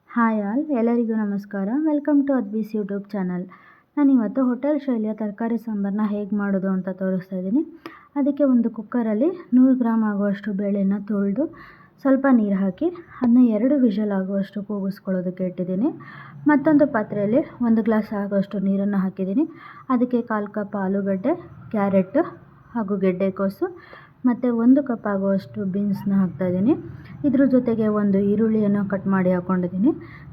Hi all, ಎಲ್ಲರಿಗೂ ನಮಸ್ಕಾರ. Welcome to ಅದ್ಬೀಸ್ ಯೂಟ್ಯೂಬ್ ಚಾನಲ್. ನಾನಿವತ್ತು ಹೋಟೆಲ್ ಶೈಲಿಯ ತರಕಾರಿ ಸಾಂಬಾರನ್ನ ಹೇಗೆ ಮಾಡೋದು ಅಂತ ತೋರಿಸ್ತಾ ಇದ್ದೀನಿ. ಅದಕ್ಕೆ ಒಂದು ಕುಕ್ಕರಲ್ಲಿ 100 ಗ್ರಾಮ್ ಆಗುವಷ್ಟು ಬೇಳೆನ ತೊಳೆದು ಸ್ವಲ್ಪ ನೀರು ಹಾಕಿ ಅದನ್ನ 2 ವಿಷಲ್ ಆಗುವಷ್ಟು ಕೂಗಿಸ್ಕೊಳ್ಳೋದಕ್ಕೆ ಇಟ್ಟಿದ್ದೀನಿ. ಮತ್ತೊಂದು ಪಾತ್ರೆಯಲ್ಲಿ 1 ಗ್ಲಾಸ್ ಆಗುವಷ್ಟು ನೀರನ್ನು ಹಾಕಿದ್ದೀನಿ. ಅದಕ್ಕೆ 1/4 ಕಪ್ ಆಲೂಗಡ್ಡೆ, ಕ್ಯಾರೆಟ್ ಹಾಗೂ ಗೆಡ್ಡೆಕೋಸು ಮತ್ತು 1 ಕಪ್ ಆಗುವಷ್ಟು ಬೀನ್ಸ್ನ ಹಾಕ್ತಾಯಿದ್ದೀನಿ. ಇದ್ರ ಜೊತೆಗೆ 1 ಈರುಳ್ಳಿಯನ್ನು ಕಟ್ ಮಾಡಿ ಹಾಕ್ಕೊಂಡಿದ್ದೀನಿ.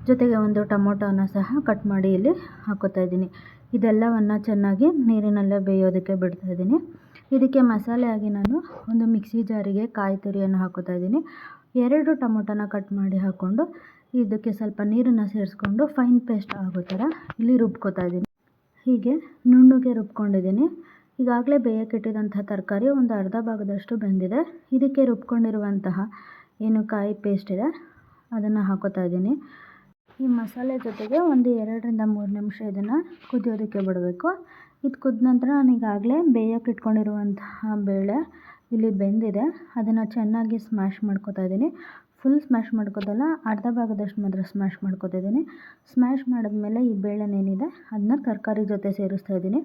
ಜೊತೆಗೆ 1 ಟೊಮೊಟೊನ ಸಹ ಕಟ್ ಮಾಡಿ ಇಲ್ಲಿ ಹಾಕೋತಾ ಇದ್ದೀನಿ. ಇದೆಲ್ಲವನ್ನು ಚೆನ್ನಾಗಿ ನೀರಿನಲ್ಲೇ ಬೇಯೋದಕ್ಕೆ ಬಿಡ್ತಾಯಿದ್ದೀನಿ. ಇದಕ್ಕೆ ಮಸಾಲೆಯಾಗಿ ನಾನು ಒಂದು ಮಿಕ್ಸಿ ಜಾರಿಗೆ ಕಾಯಿ ತುರಿಯನ್ನು ಹಾಕೋತಾ ಇದ್ದೀನಿ. 2 ಟೊಮೊಟೊನ ಕಟ್ ಮಾಡಿ ಹಾಕ್ಕೊಂಡು ಇದಕ್ಕೆ ಸ್ವಲ್ಪ ನೀರನ್ನು ಸೇರಿಸ್ಕೊಂಡು ಫೈನ್ ಪೇಸ್ಟ್ ಆಗೋ ಥರ ಇಲ್ಲಿ ರುಬ್ಕೋತಾ ಇದ್ದೀನಿ. ಹೀಗೆ ನುಣ್ಣಗೆ ರುಬ್ಕೊಂಡಿದ್ದೀನಿ. ಈಗಾಗಲೇ ಬೇಯಕ್ಕಿಟ್ಟಿದಂತಹ ತರಕಾರಿ ಒಂದು ಅರ್ಧ ಭಾಗದಷ್ಟು ಬೆಂದಿದೆ. ಇದಕ್ಕೆ ರುಬ್ಕೊಂಡಿರುವಂತಹ ಏನು ಕಾಯಿ ಪೇಸ್ಟ್ ಇದೆ ಅದನ್ನು ಹಾಕೋತಾ ಇದ್ದೀನಿ. ಈ ಮಸಾಲೆ ಜೊತೆಗೆ ಒಂದು 2ರಿಂದ 3 ನಿಮಿಷ ಇದನ್ನು ಕುದಿಯೋದಕ್ಕೆ ಬಿಡಬೇಕು. ಇದು ಕುದ್ದ ನಂತರ ನಾನು ಈಗಾಗಲೇ ಬೇಯಕ್ಕಿಟ್ಕೊಂಡಿರುವಂತಹ ಬೇಳೆ ಇಲ್ಲಿ ಬೆಂದಿದೆ. ಅದನ್ನು ಚೆನ್ನಾಗಿ ಸ್ಮ್ಯಾಶ್ ಮಾಡ್ಕೋತಾ ಇದ್ದೀನಿ. ಫುಲ್ ಸ್ಮ್ಯಾಶ್ ಮಾಡ್ಕೋದಲ್ಲ, ಅರ್ಧ ಭಾಗದಷ್ಟು ಮಾತ್ರ ಸ್ಮ್ಯಾಶ್ ಮಾಡ್ಕೋತಿದ್ದೀನಿ. ಸ್ಮ್ಯಾಶ್ ಮಾಡಿದ್ಮೇಲೆ ಈ ಬೇಳೆನೇನಿದೆ ಅದನ್ನ ತರಕಾರಿ ಜೊತೆ ಸೇರಿಸ್ತಾ ಇದ್ದೀನಿ.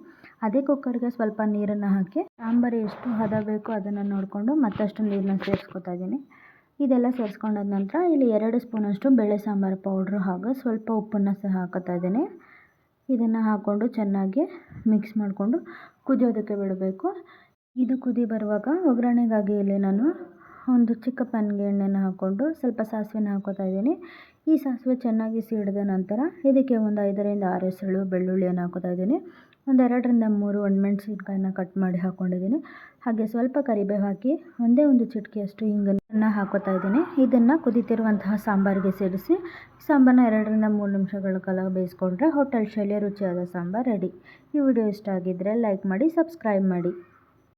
ಅದೇ ಕುಕ್ಕರ್ಗೆ ಸ್ವಲ್ಪ ನೀರನ್ನು ಹಾಕಿ ಸಾಂಬಾರು ಎಷ್ಟು ಹದ ಬೇಕೋ ಅದನ್ನು ನೋಡಿಕೊಂಡು ಮತ್ತಷ್ಟು ನೀರನ್ನ ಸೇರಿಸ್ಕೊತಾ ಇದ್ದೀನಿ. ಇದೆಲ್ಲ ಸೇರಿಸ್ಕೊಂಡಾದ ನಂತರ ಇಲ್ಲಿ 2 ಸ್ಪೂನಷ್ಟು ಬೇಳೆ ಸಾಂಬಾರು ಪೌಡ್ರು ಹಾಗೂ ಸ್ವಲ್ಪ ಉಪ್ಪನ್ನು ಸಹ ಹಾಕೋತಾ ಇದ್ದೀನಿ. ಇದನ್ನು ಹಾಕ್ಕೊಂಡು ಚೆನ್ನಾಗಿ ಮಿಕ್ಸ್ ಮಾಡಿಕೊಂಡು ಕುದಿಯೋದಕ್ಕೆ ಬಿಡಬೇಕು. ಇದು ಕುದಿ ಬರುವಾಗ ಒಗ್ಗರಣೆಗಾಗಿ ಇಲ್ಲಿ ನಾನು ಒಂದು ಚಿಕ್ಕ ಪ್ಯಾನ್ಗೆ ಎಣ್ಣೆನ ಹಾಕ್ಕೊಂಡು ಸ್ವಲ್ಪ ಸಾಸಿವೆನ ಹಾಕೋತಾ ಇದ್ದೀನಿ. ಈ ಸಾಸಿವೆ ಚೆನ್ನಾಗಿ ಸಿಡಿದ ನಂತರ ಇದಕ್ಕೆ ಒಂದು 5ರಿಂದ 6 ಎಸಳು ಬೆಳ್ಳುಳ್ಳಿಯನ್ನು ಹಾಕೋತಾ ಇದ್ದೀನಿ. ಒಂದು 2ರಿಂದ 3 ಒಣಮೆಣಸಿನ್ಕಾಯಿನ ಕಟ್ ಮಾಡಿ ಹಾಕ್ಕೊಂಡಿದ್ದೀನಿ. ಹಾಗೆ ಸ್ವಲ್ಪ ಕರಿಬೇವು ಹಾಕಿ ಒಂದು ಚಿಟಿಕೆಯಷ್ಟು ಹಿಂಗನ್ನು ಹಾಕೋತಾ ಇದ್ದೀನಿ. ಇದನ್ನು ಕುದೀತಿರುವಂತಹ ಸಾಂಬಾರಿಗೆ ಸೇರಿಸಿ ಸಾಂಬಾರನ್ನ 2ರಿಂದ 3 ನಿಮಿಷಗಳ ಕಾಲ ಬೇಯಿಸ್ಕೊಂಡ್ರೆ ಹೋಟೆಲ್ ಶೈಲಿಯ ರುಚಿಯಾದ ಸಾಂಬಾರು ರೆಡಿ. ಈ ವಿಡಿಯೋ ಇಷ್ಟ ಆಗಿದ್ದರೆ ಲೈಕ್ ಮಾಡಿ, ಸಬ್ಸ್ಕ್ರೈಬ್ ಮಾಡಿ.